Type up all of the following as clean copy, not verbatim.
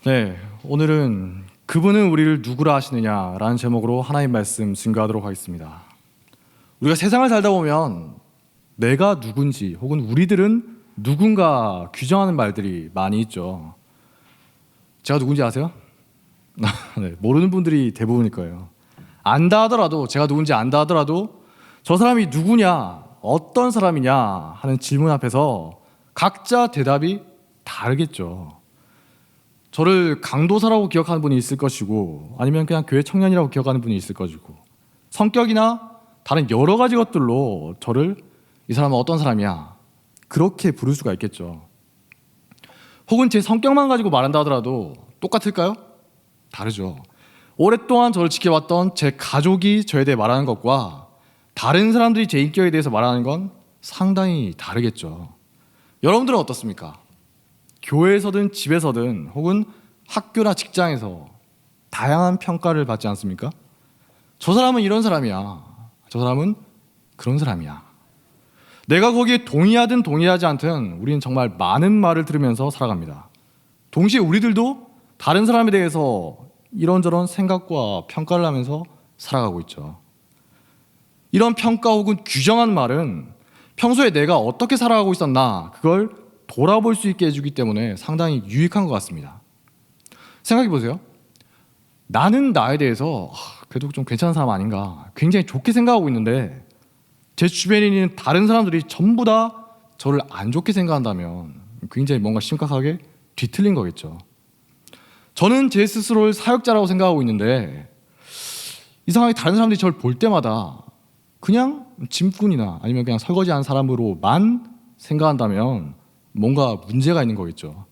네, 오늘은 그분은 우리를 누구라 하시느냐라는 제목으로 하나님 말씀 증거하도록 하겠습니다. 우리가 세상을 살다 보면 내가 누군지 혹은 우리들은 누군가 규정하는 말들이 많이 있죠. 제가 누군지 아세요? 네, 모르는 분들이 대부분일 거예요. 안다 하더라도, 제가 누군지 안다 하더라도 저 사람이 누구냐, 어떤 사람이냐 하는 질문 앞에서 각자 대답이 다르겠죠. 저를 강도사라고 기억하는 분이 있을 것이고, 아니면 그냥 교회 청년이라고 기억하는 분이 있을 것이고, 성격이나 다른 여러 가지 것들로 저를 이 사람은 어떤 사람이야 그렇게 부를 수가 있겠죠. 혹은 제 성격만 가지고 말한다 하더라도 똑같을까요? 다르죠. 오랫동안 저를 지켜봤던 제 가족이 저에 대해 말하는 것과 다른 사람들이 제 인격에 대해서 말하는 건 상당히 다르겠죠. 여러분들은 어떻습니까? 교회에서든 집에서든 혹은 학교나 직장에서 다양한 평가를 받지 않습니까? 저 사람은 이런 사람이야, 저 사람은 그런 사람이야. 내가 거기에 동의하든 동의하지 않든 우리는 정말 많은 말을 들으면서 살아갑니다. 동시에 우리들도 다른 사람에 대해서 이런저런 생각과 평가를 하면서 살아가고 있죠. 이런 평가 혹은 규정하는 말은 평소에 내가 어떻게 살아가고 있었나 그걸 돌아볼 수 있게 해주기 때문에 상당히 유익한 것 같습니다. 생각해 보세요. 나는 나에 대해서 그래도 좀 괜찮은 사람 아닌가, 굉장히 좋게 생각하고 있는데 제 주변에 있는 다른 사람들이 전부 다 저를 안 좋게 생각한다면 굉장히 뭔가 심각하게 뒤틀린 거겠죠. 저는 제 스스로를 사역자라고 생각하고 있는데 이상하게 다른 사람들이 저를 볼 때마다 그냥 짐꾼이나 아니면 그냥 설거지하는 사람으로만 생각한다면 뭔가 문제가 있는 거겠죠.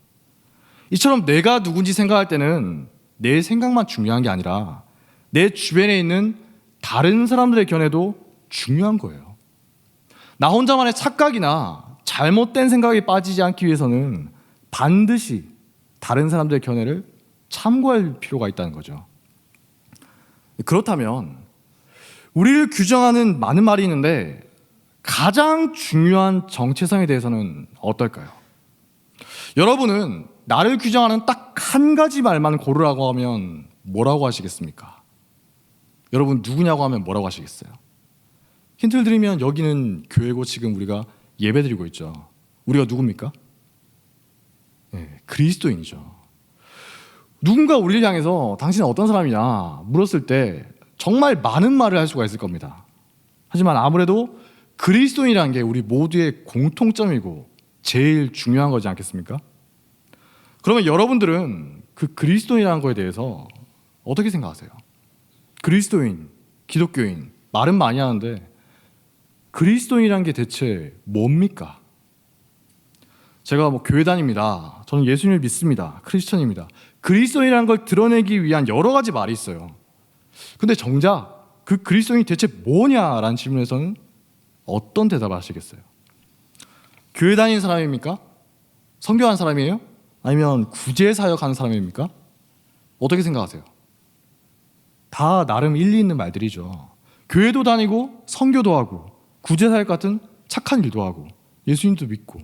이처럼 내가 누군지 생각할 때는 내 생각만 중요한 게 아니라 내 주변에 있는 다른 사람들의 견해도 중요한 거예요. 나 혼자만의 착각이나 잘못된 생각에 빠지지 않기 위해서는 반드시 다른 사람들의 견해를 참고할 필요가 있다는 거죠. 그렇다면 우리를 규정하는 많은 말이 있는데 가장 중요한 정체성에 대해서는 어떨까요? 여러분은 나를 규정하는 딱 한 가지 말만 고르라고 하면 뭐라고 하시겠습니까? 여러분 누구냐고 하면 뭐라고 하시겠어요? 힌트를 드리면 여기는 교회고 지금 우리가 예배드리고 있죠. 우리가 누굽니까? 네, 그리스도인이죠. 누군가 우리를 향해서 당신은 어떤 사람이냐 물었을 때 정말 많은 말을 할 수가 있을 겁니다. 하지만 아무래도 그리스도인이라는 게 우리 모두의 공통점이고 제일 중요한 거지 않겠습니까? 그러면 여러분들은 그 그리스도인이라는 거에 대해서 어떻게 생각하세요? 그리스도인, 기독교인 말은 많이 하는데 그리스도인이라는 게 대체 뭡니까? 제가 교회 다닙니다. 저는 예수님을 믿습니다. 크리스천입니다. 그리스도인이라는 걸 드러내기 위한 여러 가지 말이 있어요. 근데 정작 그 그리스도인이 대체 뭐냐라는 질문에서는 어떤 대답을 하시겠어요? 교회 다니는 사람입니까? 선교하는 사람이에요? 아니면 구제 사역하는 사람입니까? 어떻게 생각하세요? 다 나름 일리 있는 말들이죠. 교회도 다니고 선교도 하고 구제 사역 같은 착한 일도 하고 예수님도 믿고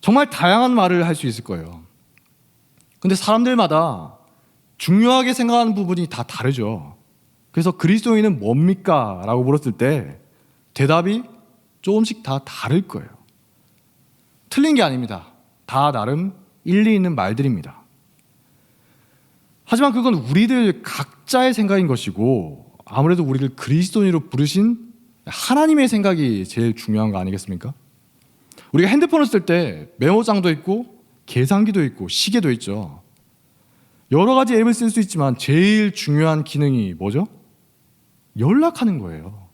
정말 다양한 말을 할 수 있을 거예요. 근데 사람들마다 중요하게 생각하는 부분이 다 다르죠. 그래서 그리스도인은 뭡니까? 라고 물었을 때 대답이 조금씩 다 다를 거예요. 틀린 게 아닙니다. 다 나름 일리 있는 말들입니다. 하지만 그건 우리들 각자의 생각인 것이고 아무래도 우리를 그리스도인으로 부르신 하나님의 생각이 제일 중요한 거 아니겠습니까? 우리가 핸드폰을 쓸 때 메모장도 있고 계산기도 있고 시계도 있죠. 여러 가지 앱을 쓸 수 있지만 제일 중요한 기능이 뭐죠? 연락하는 거예요.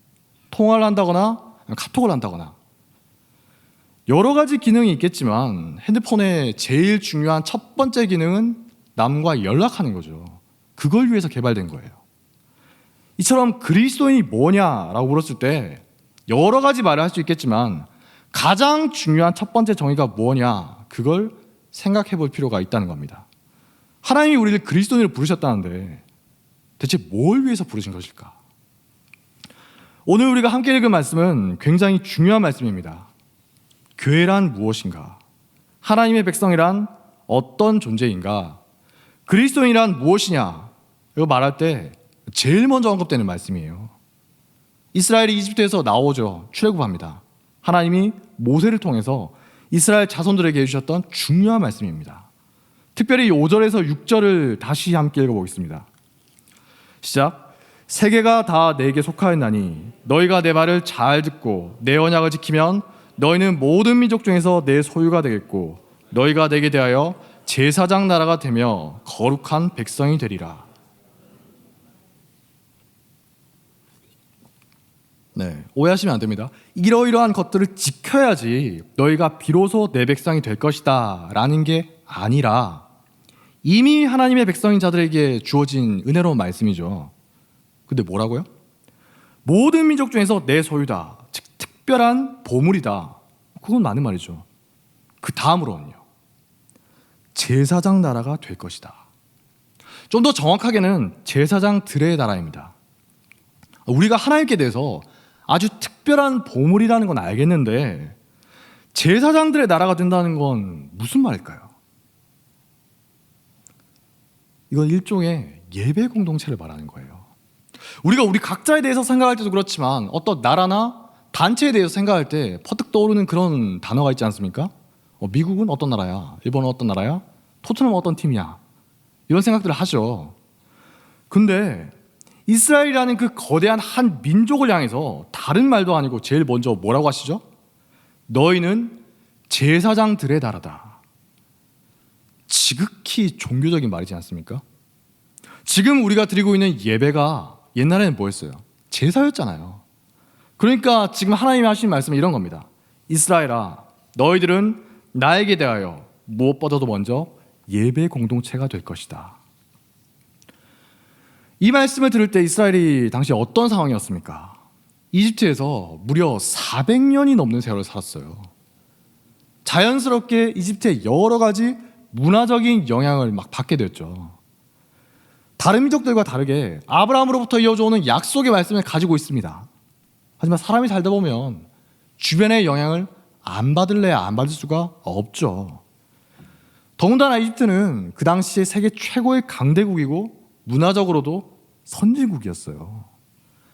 통화를 한다거나 카톡을 한다거나 여러 가지 기능이 있겠지만 핸드폰의 제일 중요한 첫 번째 기능은 남과 연락하는 거죠. 그걸 위해서 개발된 거예요. 이처럼 그리스도인이 뭐냐라고 물었을 때 여러 가지 말을 할 수 있겠지만 가장 중요한 첫 번째 정의가 뭐냐 그걸 생각해 볼 필요가 있다는 겁니다. 하나님이 우리를 그리스도인으로 부르셨다는데 대체 뭘 위해서 부르신 것일까? 오늘 우리가 함께 읽은 말씀은 굉장히 중요한 말씀입니다. 교회란 무엇인가? 하나님의 백성이란 어떤 존재인가? 그리스도인이란 무엇이냐? 이거 말할 때 제일 먼저 언급되는 말씀이에요. 이스라엘이 이집트에서 나오죠. 출애굽합니다. 하나님이 모세를 통해서 이스라엘 자손들에게 해주셨던 중요한 말씀입니다. 특별히 5절에서 6절을 다시 함께 읽어보겠습니다. 시작. 세계가 다 내게 속하였나니 너희가 내 말을 잘 듣고 내 언약을 지키면 너희는 모든 민족 중에서 내 소유가 되겠고 너희가 내게 대하여 제사장 나라가 되며 거룩한 백성이 되리라. 네, 오해하시면 안 됩니다. 이러이러한 것들을 지켜야지 너희가 비로소 내 백성이 될 것이다 라는 게 아니라 이미 하나님의 백성인 자들에게 주어진 은혜로운 말씀이죠. 근데 뭐라고요? 모든 민족 중에서 내 소유다, 즉 특별한 보물이다. 그건 맞는 말이죠. 그 다음으로는요, 제사장 나라가 될 것이다. 좀 더 정확하게는 제사장들의 나라입니다. 우리가 하나님께 대해서 아주 특별한 보물이라는 건 알겠는데 제사장들의 나라가 된다는 건 무슨 말일까요? 이건 일종의 예배 공동체를 말하는 거예요. 우리가 우리 각자에 대해서 생각할 때도 그렇지만 어떤 나라나 단체에 대해서 생각할 때 퍼뜩 떠오르는 그런 단어가 있지 않습니까? 미국은 어떤 나라야? 일본은 어떤 나라야? 토트넘은 어떤 팀이야? 이런 생각들을 하죠. 근데 이스라엘이라는 그 거대한 한 민족을 향해서 다른 말도 아니고 제일 먼저 뭐라고 하시죠? 너희는 제사장들의 나라다. 지극히 종교적인 말이지 않습니까? 지금 우리가 드리고 있는 예배가 옛날에는 뭐였어요? 제사였잖아요. 그러니까 지금 하나님이 하신 말씀은 이런 겁니다. 이스라엘아, 너희들은 나에게 대하여 무엇보다도 먼저 예배 공동체가 될 것이다. 이 말씀을 들을 때 이스라엘이 당시 어떤 상황이었습니까? 이집트에서 무려 400년이 넘는 세월을 살았어요. 자연스럽게 이집트의 여러 가지 문화적인 영향을 막 받게 됐죠. 다른 민족들과 다르게 아브라함으로부터 이어져오는 약속의 말씀을 가지고 있습니다. 하지만 사람이 살다 보면 주변의 영향을 안 받을래야 안 받을 수가 없죠. 더군다나 이집트는 그 당시에 세계 최고의 강대국이고 문화적으로도 선진국이었어요.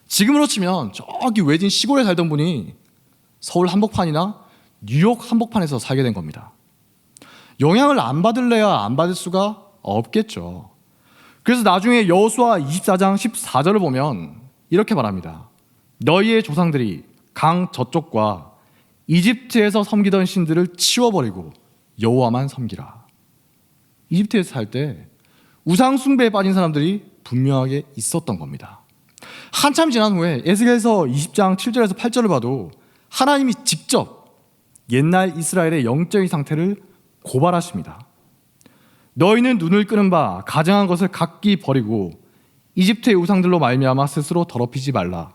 지금으로 치면 저기 외진 시골에 살던 분이 서울 한복판이나 뉴욕 한복판에서 살게 된 겁니다. 영향을 안 받을래야 안 받을 수가 없겠죠. 그래서 나중에 여호수아 24장 14절을 보면 이렇게 말합니다. 너희의 조상들이 강 저쪽과 이집트에서 섬기던 신들을 치워버리고 여호와만 섬기라. 이집트에서 살 때 우상 숭배에 빠진 사람들이 분명하게 있었던 겁니다. 한참 지난 후에 에스겔서 20장 7절에서 8절을 봐도 하나님이 직접 옛날 이스라엘의 영적인 상태를 고발하십니다. 너희는 눈을 끄는 바 가증한 것을 각기 버리고 이집트의 우상들로 말미암아 스스로 더럽히지 말라.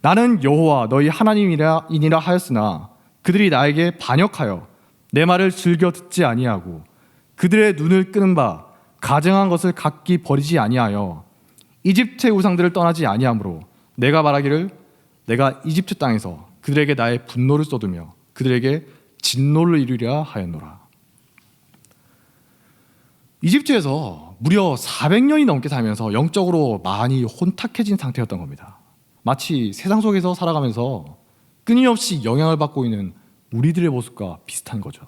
나는 여호와 너희 하나님이니라 하였으나 그들이 나에게 반역하여 내 말을 즐겨 듣지 아니하고 그들의 눈을 끄는 바 가증한 것을 각기 버리지 아니하여 이집트의 우상들을 떠나지 아니하므로 내가 말하기를 내가 이집트 땅에서 그들에게 나의 분노를 쏟으며 그들에게 진노를 이루리라 하였노라. 이집트에서 무려 400년이 넘게 살면서 영적으로 많이 혼탁해진 상태였던 겁니다. 마치 세상 속에서 살아가면서 끊임없이 영향을 받고 있는 우리들의 모습과 비슷한 거죠.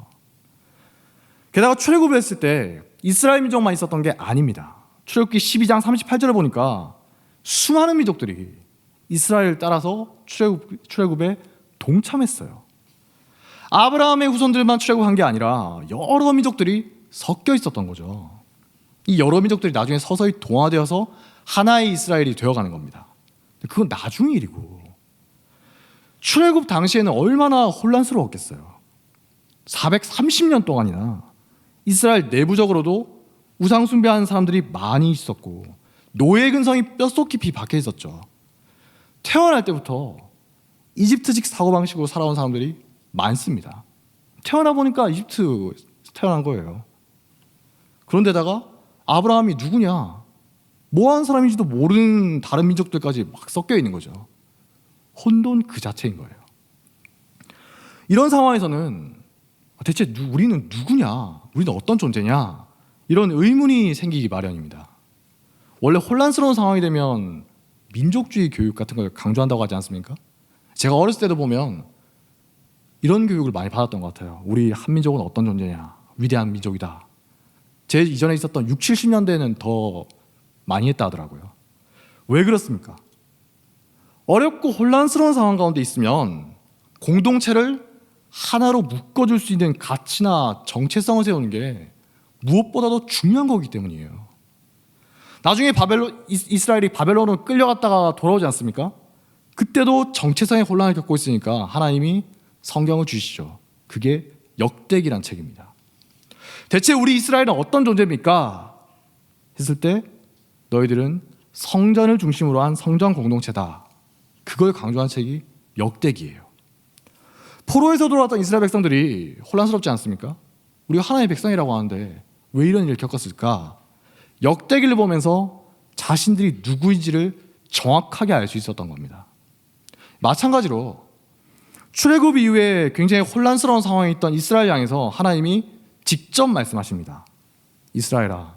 게다가 출애굽을 했을 때 이스라엘 민족만 있었던 게 아닙니다. 출애굽기 12장 38절을 보니까 수많은 민족들이 이스라엘을 따라서 출애굽에 동참했어요. 아브라함의 후손들만 출애굽한 게 아니라 여러 민족들이 섞여 있었던 거죠. 이 여러 민족들이 나중에 서서히 동화되어서 하나의 이스라엘이 되어가는 겁니다. 그건 나중의 일이고 출애굽 당시에는 얼마나 혼란스러웠겠어요. 430년 동안이나 이스라엘 내부적으로도 우상 숭배하는 사람들이 많이 있었고 노예 근성이 뼛속 깊이 박혀 있었죠. 태어날 때부터 이집트식 사고방식으로 살아온 사람들이 많습니다. 태어나 보니까 이집트 태어난 거예요. 그런데다가 아브라함이 누구냐? 뭐하는 사람인지도 모르는 다른 민족들까지 막 섞여 있는 거죠. 혼돈 그 자체인 거예요. 이런 상황에서는 대체 우리는 누구냐? 우리는 어떤 존재냐? 이런 의문이 생기기 마련입니다. 원래 혼란스러운 상황이 되면 민족주의 교육 같은 걸 강조한다고 하지 않습니까? 제가 어렸을 때도 보면 이런 교육을 많이 받았던 것 같아요. 우리 한민족은 어떤 존재냐, 위대한 민족이다. 제 이전에 있었던 6, 70년대는 더 많이 했다 하더라고요. 왜 그렇습니까? 어렵고 혼란스러운 상황 가운데 있으면 공동체를 하나로 묶어줄 수 있는 가치나 정체성을 세우는 게 무엇보다도 중요한 거기 때문이에요. 나중에 이스라엘이 바벨론으로 끌려갔다가 돌아오지 않습니까? 그때도 정체성의 혼란을 겪고 있으니까 하나님이 성경을 주시죠. 그게 역대기란 책입니다. 대체 우리 이스라엘은 어떤 존재입니까? 했을 때 너희들은 성전을 중심으로 한 성전 공동체다. 그걸 강조한 책이 역대기예요. 포로에서 돌아왔던 이스라엘 백성들이 혼란스럽지 않습니까? 우리가 하나님의 백성이라고 하는데 왜 이런 일을 겪었을까? 역대기를 보면서 자신들이 누구인지를 정확하게 알 수 있었던 겁니다. 마찬가지로 출애굽 이후에 굉장히 혼란스러운 상황에 있던 이스라엘 향해서 하나님이 직접 말씀하십니다. 이스라엘아,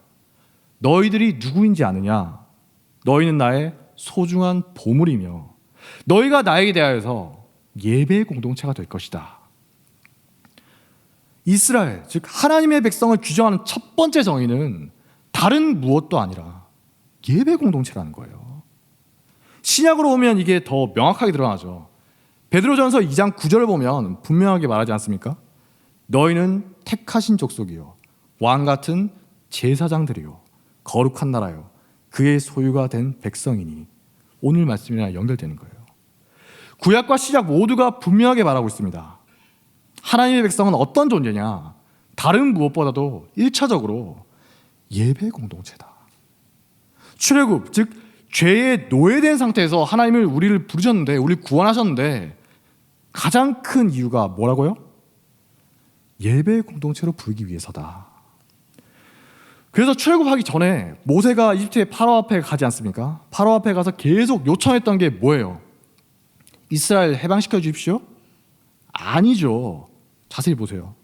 너희들이 누구인지 아느냐? 너희는 나의 소중한 보물이며 너희가 나에게 대하여서 예배의 공동체가 될 것이다. 이스라엘, 즉 하나님의 백성을 규정하는 첫 번째 정의는 다른 무엇도 아니라 예배 공동체라는 거예요. 신약으로 보면 이게 더 명확하게 드러나죠. 베드로전서 2장 9절을 보면 분명하게 말하지 않습니까? 너희는 택하신 족속이요 왕 같은 제사장들이요 거룩한 나라요 그의 소유가 된 백성이니. 오늘 말씀이랑 연결되는 거예요. 구약과 신약 모두가 분명하게 말하고 있습니다. 하나님의 백성은 어떤 존재냐? 다른 무엇보다도 1차적으로 예배 공동체다. 출애굽, 즉 죄에 노예된 상태에서 하나님을 우리를 부르셨는데, 우리를 구원하셨는데 가장 큰 이유가 뭐라고요? 예배 공동체로 부르기 위해서다. 그래서 출애굽하기 전에 모세가 이집트의 파라오 앞에 가지 않습니까? 파라오 앞에 가서 계속 요청했던 게 뭐예요? 이스라엘 해방시켜 주십시오? 아니죠. 자세히 보세요.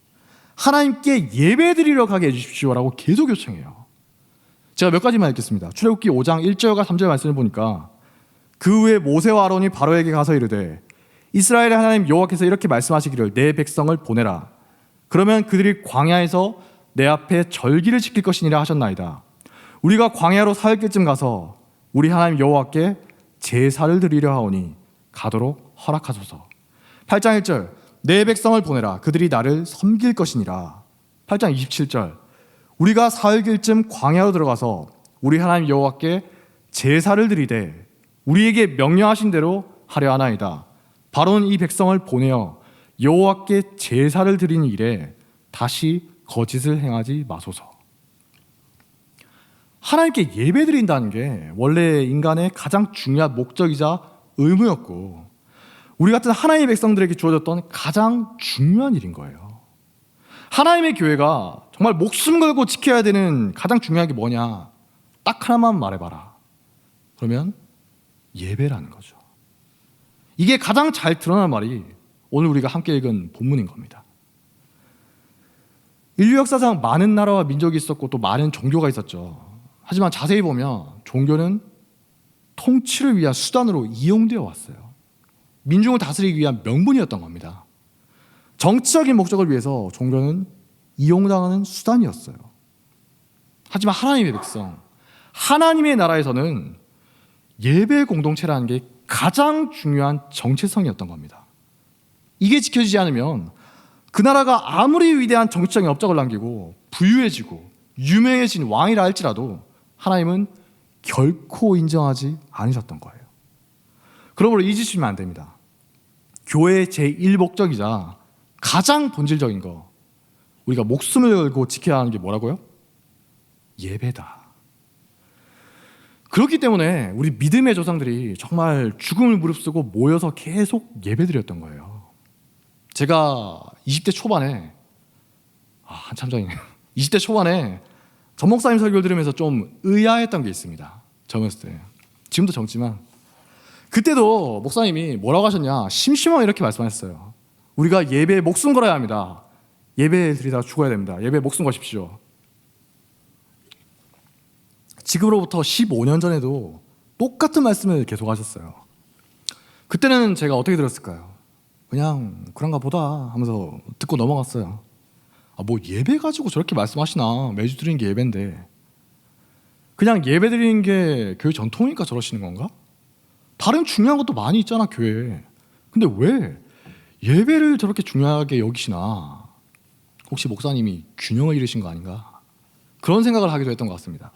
하나님께 예배드리러 가게 해주십시오라고 계속 요청해요. 제가 몇 가지만 읽겠습니다. 출애굽기 5장 1절과 3절 말씀을 보니까 그 후에 모세와 아론이 바로에게 가서 이르되 이스라엘의 하나님 여호와께서 이렇게 말씀하시기를 내 백성을 보내라. 그러면 그들이 광야에서 내 앞에 절기를 지킬 것이니라 하셨나이다. 우리가 광야로 사흘쯤 가서 우리 하나님 여호와께 제사를 드리려 하오니 가도록 허락하소서. 8장 1절 내 백성을 보내라. 그들이 나를 섬길 것이니라. 8장 27절 우리가 사흘쯤 광야로 들어가서 우리 하나님 여호와께 제사를 드리되 우리에게 명령하신 대로 하려 하나이다. 바로는 이 백성을 보내어 여호와께 제사를 드리는 일에 다시 거짓을 행하지 마소서. 하나님께 예배드린다는 게 원래 인간의 가장 중요한 목적이자 의무였고 우리 같은 하나님의 백성들에게 주어졌던 가장 중요한 일인 거예요. 하나님의 교회가 정말 목숨 걸고 지켜야 되는 가장 중요한 게 뭐냐? 딱 하나만 말해봐라. 그러면 예배라는 거죠. 이게 가장 잘 드러난 말이 오늘 우리가 함께 읽은 본문인 겁니다. 인류 역사상 많은 나라와 민족이 있었고 또 많은 종교가 있었죠. 하지만 자세히 보면 종교는 통치를 위한 수단으로 이용되어 왔어요. 민중을 다스리기 위한 명분이었던 겁니다. 정치적인 목적을 위해서 종교는 이용당하는 수단이었어요. 하지만 하나님의 백성, 하나님의 나라에서는 예배 공동체라는 게 가장 중요한 정체성이었던 겁니다. 이게 지켜지지 않으면 그 나라가 아무리 위대한 정치적인 업적을 남기고 부유해지고 유명해진 왕이라 할지라도 하나님은 결코 인정하지 않으셨던 거예요. 그러므로 잊으시면 안 됩니다. 교회의 제1목적이자 가장 본질적인 거, 우리가 목숨을 걸고 지켜야 하는 게 뭐라고요? 예배다. 그렇기 때문에 우리 믿음의 조상들이 정말 죽음을 무릅쓰고 모여서 계속 예배드렸던 거예요. 제가 20대 초반에 한참 전이네요. 20대 초반에 전 목사님 설교를 들으면서 좀 의아했던 게 있습니다. 젊었을 때. 지금도 젊지만 그때도 목사님이 뭐라고 하셨냐, 심심하게 이렇게 말씀하셨어요. 우리가 예배에 목숨 걸어야 합니다. 예배 드리다가 죽어야 됩니다. 예배에 목숨 거십시오. 지금으로부터 15년 전에도 똑같은 말씀을 계속 하셨어요. 그때는 제가 어떻게 들었을까요? 그냥 그런가 보다 하면서 듣고 넘어갔어요. 뭐 예배 가지고 저렇게 말씀하시나, 매주 드리는 게 예배인데. 그냥 예배 드리는 게 교회 전통이니까 저러시는 건가? 다른 중요한 것도 많이 있잖아, 교회에. 근데 왜 예배를 저렇게 중요하게 여기시나? 혹시 목사님이 균형을 잃으신 거 아닌가? 그런 생각을 하기도 했던 것 같습니다.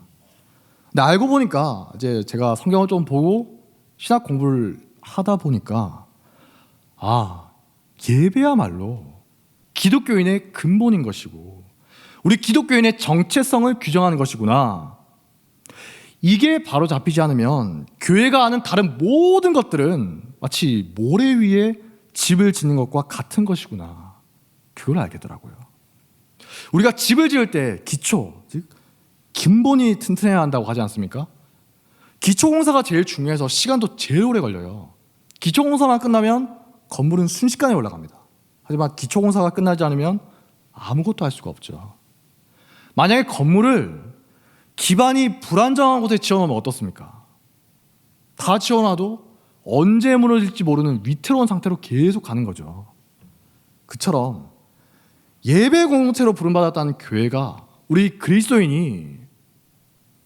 근데 알고 보니까 이제 제가 성경을 좀 보고 신학 공부를 하다 보니까 예배야말로 기독교인의 근본인 것이고 우리 기독교인의 정체성을 규정하는 것이구나. 이게 바로 잡히지 않으면 교회가 아는 다른 모든 것들은 마치 모래 위에 집을 짓는 것과 같은 것이구나. 그걸 알게 되더라고요. 우리가 집을 지을 때 기초, 즉 근본이 튼튼해야 한다고 하지 않습니까? 기초공사가 제일 중요해서 시간도 제일 오래 걸려요. 기초공사만 끝나면 건물은 순식간에 올라갑니다. 하지만 기초공사가 끝나지 않으면 아무것도 할 수가 없죠. 만약에 건물을 기반이 불안정한 곳에 지어놓으면 어떻습니까? 다 지어놔도 언제 무너질지 모르는 위태로운 상태로 계속 가는 거죠. 그처럼 예배 공동체로 부름받았다는 교회가 우리 그리스도인이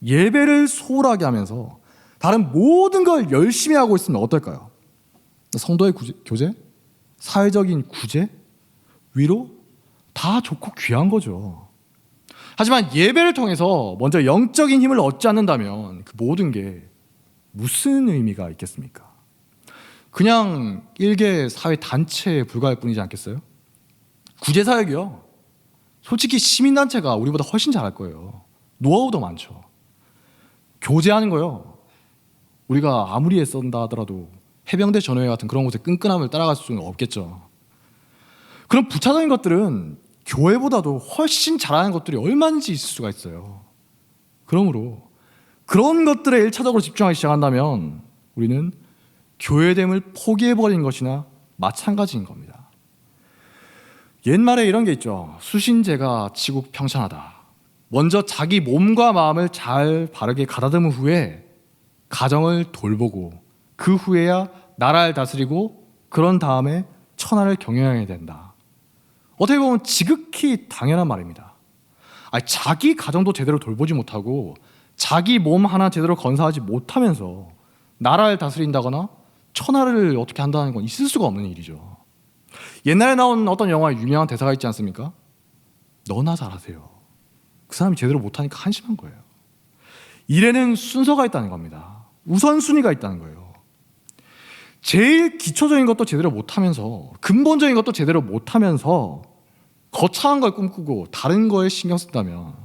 예배를 소홀하게 하면서 다른 모든 걸 열심히 하고 있으면 어떨까요? 성도의 교제, 사회적인 구제, 위로 다 좋고 귀한 거죠. 하지만 예배를 통해서 먼저 영적인 힘을 얻지 않는다면 그 모든 게 무슨 의미가 있겠습니까? 그냥 일개 사회 단체에 불과할 뿐이지 않겠어요? 구제사역이요. 솔직히 시민단체가 우리보다 훨씬 잘할 거예요. 노하우도 많죠. 교제하는 거요. 우리가 아무리 애쓴다 하더라도 해병대 전우회 같은 그런 곳에 끈끈함을 따라갈 수는 없겠죠. 그런 부차적인 것들은 교회보다도 훨씬 잘하는 것들이 얼마든지 있을 수가 있어요. 그러므로 그런 것들에 1차적으로 집중하기 시작한다면 우리는 교회됨을 포기해버린 것이나 마찬가지인 겁니다. 옛말에 이런 게 있죠. 수신제가 지국평천하다. 먼저 자기 몸과 마음을 잘 바르게 가다듬은 후에 가정을 돌보고 그 후에야 나라를 다스리고 그런 다음에 천하를 경영해야 된다. 어떻게 보면 지극히 당연한 말입니다. 자기 가정도 제대로 돌보지 못하고 자기 몸 하나 제대로 건사하지 못하면서 나라를 다스린다거나 천하를 어떻게 한다는 건 있을 수가 없는 일이죠. 옛날에 나온 어떤 영화에 유명한 대사가 있지 않습니까? 너나 잘하세요. 그 사람이 제대로 못하니까 한심한 거예요. 일에는 순서가 있다는 겁니다. 우선순위가 있다는 거예요. 제일 기초적인 것도 제대로 못하면서 근본적인 것도 제대로 못하면서 거창한 걸 꿈꾸고 다른 거에 신경 쓴다면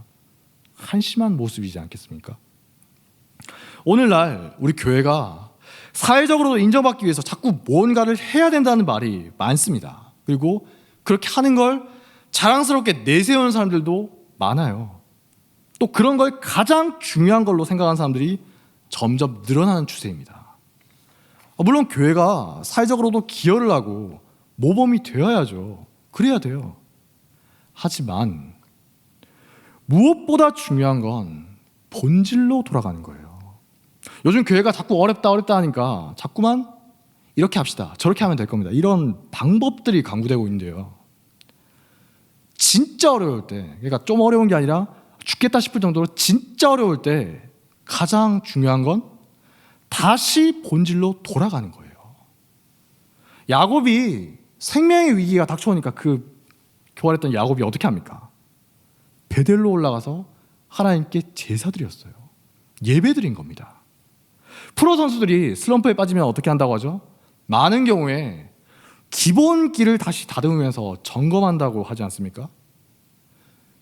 한심한 모습이지 않겠습니까? 오늘날 우리 교회가 사회적으로 인정받기 위해서 자꾸 뭔가를 해야 된다는 말이 많습니다. 그리고 그렇게 하는 걸 자랑스럽게 내세우는 사람들도 많아요. 또 그런 걸 가장 중요한 걸로 생각하는 사람들이 점점 늘어나는 추세입니다. 물론 교회가 사회적으로도 기여를 하고 모범이 되어야죠. 그래야 돼요. 하지만 무엇보다 중요한 건 본질로 돌아가는 거예요. 요즘 교회가 자꾸 어렵다 하니까 자꾸만 이렇게 합시다, 저렇게 하면 될 겁니다, 이런 방법들이 강구되고 있는데요. 진짜 어려울 때, 그러니까 좀 어려운 게 아니라 죽겠다 싶을 정도로 진짜 어려울 때 가장 중요한 건 다시 본질로 돌아가는 거예요. 야곱이 생명의 위기가 닥쳐오니까 교활했던 야곱이 어떻게 합니까? 베델로 올라가서 하나님께 제사 드렸어요. 예배 드린 겁니다. 프로 선수들이 슬럼프에 빠지면 어떻게 한다고 하죠? 많은 경우에 기본기를 다시 다듬으면서 점검한다고 하지 않습니까?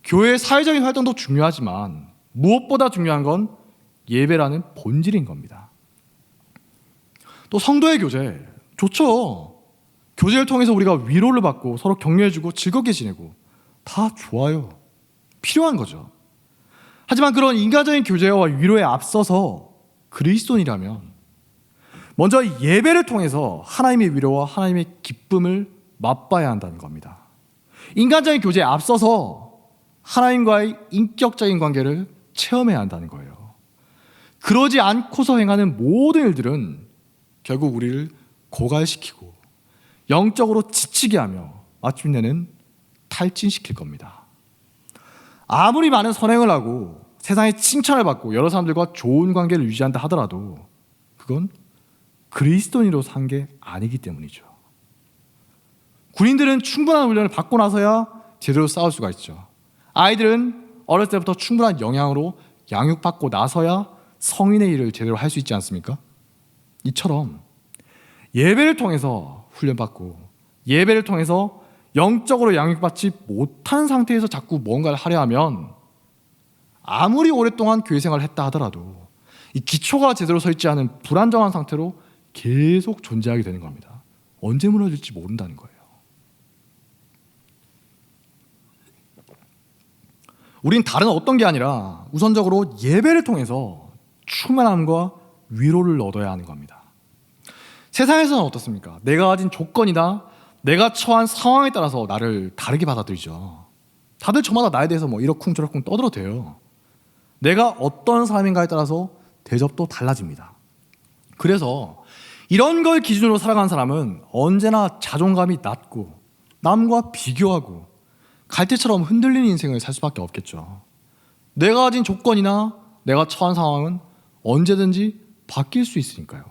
교회의 사회적인 활동도 중요하지만 무엇보다 중요한 건 예배라는 본질인 겁니다. 또 성도의 교제 좋죠. 교제를 통해서 우리가 위로를 받고 서로 격려해주고 즐겁게 지내고 다 좋아요. 필요한 거죠. 하지만 그런 인간적인 교제와 위로에 앞서서 그리스도인이라면 먼저 예배를 통해서 하나님의 위로와 하나님의 기쁨을 맛봐야 한다는 겁니다. 인간적인 교제에 앞서서 하나님과의 인격적인 관계를 체험해야 한다는 거예요. 그러지 않고서 행하는 모든 일들은 결국 우리를 고갈시키고 영적으로 지치게 하며 마침내는 탈진시킬 겁니다. 아무리 많은 선행을 하고 세상의 칭찬을 받고 여러 사람들과 좋은 관계를 유지한다 하더라도 그건 그리스도인으로 산 게 아니기 때문이죠. 군인들은 충분한 훈련을 받고 나서야 제대로 싸울 수가 있죠. 아이들은 어렸을 때부터 충분한 영양으로 양육받고 나서야 성인의 일을 제대로 할 수 있지 않습니까? 이처럼 예배를 통해서 훈련받고 예배를 통해서 영적으로 양육받지 못한 상태에서 자꾸 뭔가를 하려 하면 아무리 오랫동안 교회 생활을 했다 하더라도 이 기초가 제대로 서 있지 않은 불안정한 상태로 계속 존재하게 되는 겁니다. 언제 무너질지 모른다는 거예요. 우린 다른 어떤 게 아니라 우선적으로 예배를 통해서 충만함과 위로를 얻어야 하는 겁니다. 세상에서는 어떻습니까? 내가 가진 조건이나 내가 처한 상황에 따라서 나를 다르게 받아들이죠. 다들 저마다 나에 대해서 뭐 이러쿵저러쿵 떠들어도 돼요. 내가 어떤 사람인가에 따라서 대접도 달라집니다. 그래서 이런 걸 기준으로 살아가는 사람은 언제나 자존감이 낮고 남과 비교하고 갈대처럼 흔들리는 인생을 살 수밖에 없겠죠. 내가 가진 조건이나 내가 처한 상황은 언제든지 바뀔 수 있으니까요.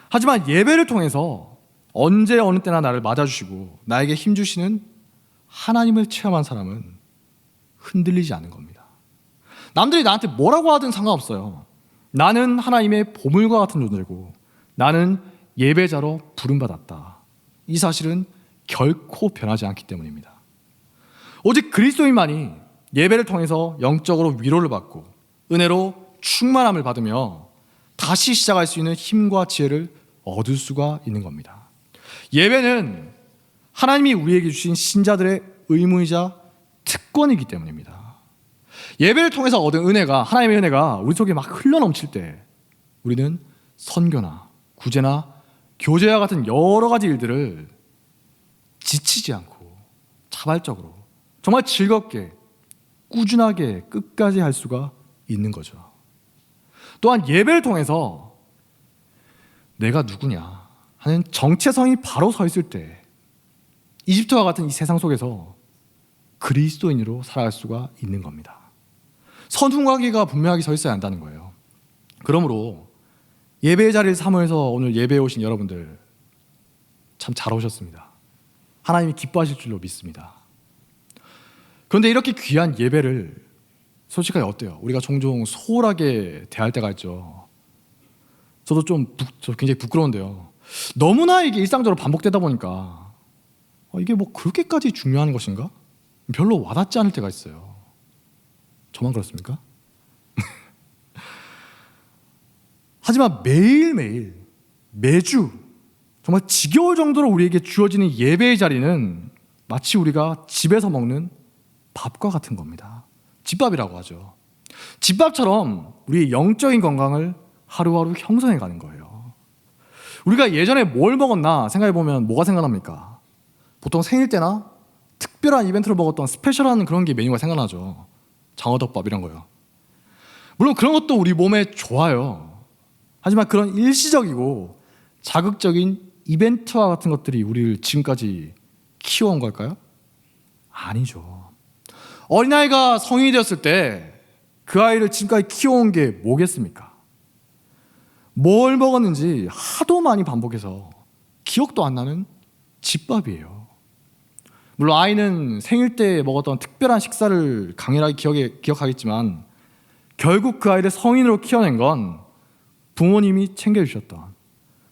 하지만 예배를 통해서 언제 어느 때나 나를 맞아주시고 나에게 힘주시는 하나님을 체험한 사람은 흔들리지 않는 겁니다. 남들이 나한테 뭐라고 하든 상관없어요. 나는 하나님의 보물과 같은 존재고 나는 예배자로 부름받았다. 이 사실은 결코 변하지 않기 때문입니다. 오직 그리스도인만이 예배를 통해서 영적으로 위로를 받고 은혜로 충만함을 받으며 다시 시작할 수 있는 힘과 지혜를 얻을 수가 있는 겁니다. 예배는 하나님이 우리에게 주신 신자들의 의무이자 특권이기 때문입니다. 예배를 통해서 얻은 은혜가, 하나님의 은혜가 우리 속에 막 흘러넘칠 때 우리는 선교나 구제나 교제와 같은 여러 가지 일들을 지치지 않고 자발적으로 정말 즐겁게 꾸준하게 끝까지 할 수가 있는 거죠. 또한 예배를 통해서 내가 누구냐 하는 정체성이 바로 서 있을 때 이집트와 같은 이 세상 속에서 그리스도인으로 살아갈 수가 있는 겁니다. 선과 계가 분명하게 서 있어야 한다는 거예요. 그러므로 예배의 자리를 사모해서 오늘 예배에 오신 여러분들 참 잘 오셨습니다. 하나님이 기뻐하실 줄로 믿습니다. 그런데 이렇게 귀한 예배를 솔직하게 어때요? 우리가 종종 소홀하게 대할 때가 있죠. 저도 저 굉장히 부끄러운데요. 너무나 이게 일상적으로 반복되다 보니까 이게 뭐 그렇게까지 중요한 것인가? 별로 와닿지 않을 때가 있어요. 저만 그렇습니까? 하지만 매일매일 매주 정말 지겨울 정도로 우리에게 주어지는 예배의 자리는 마치 우리가 집에서 먹는 밥과 같은 겁니다. 집밥이라고 하죠. 집밥처럼 우리의 영적인 건강을 하루하루 형성해 가는 거예요. 우리가 예전에 뭘 먹었나 생각해보면 뭐가 생각납니까? 보통 생일 때나 특별한 이벤트로 먹었던 스페셜한 그런 게 메뉴가 생각나죠. 장어덮밥 이런 거요. 물론 그런 것도 우리 몸에 좋아요. 하지만 그런 일시적이고 자극적인 이벤트와 같은 것들이 우리를 지금까지 키워온 걸까요? 아니죠. 어린아이가 성인이 되었을 때 그 아이를 지금까지 키워온 게 뭐겠습니까? 뭘 먹었는지 하도 많이 반복해서 기억도 안 나는 집밥이에요. 물론 아이는 생일 때 먹었던 특별한 식사를 강렬하게 기억하겠지만 결국 그 아이를 성인으로 키워낸 건 부모님이 챙겨주셨던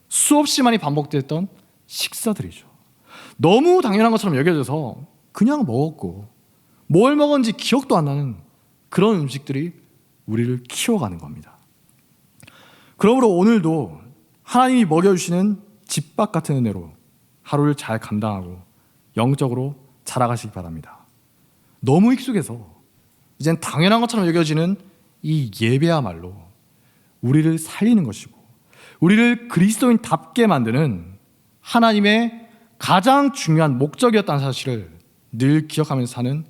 수없이 많이 반복됐던 식사들이죠. 너무 당연한 것처럼 여겨져서 그냥 먹었고 뭘 먹었는지 기억도 안 나는 그런 음식들이 우리를 키워가는 겁니다. 그러므로 오늘도 하나님이 먹여주시는 집밥 같은 은혜로 하루를 잘 감당하고 영적으로 자라가시기 바랍니다. 너무 익숙해서 이젠 당연한 것처럼 여겨지는 이 예배야말로 우리를 살리는 것이고 우리를 그리스도인답게 만드는 하나님의 가장 중요한 목적이었다는 사실을 늘 기억하면서 사는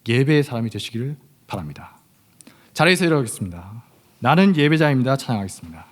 예배의 사람이 되시기를 바랍니다. 자리에서 일어나겠습니다. 나는 예배자입니다. 찬양하겠습니다.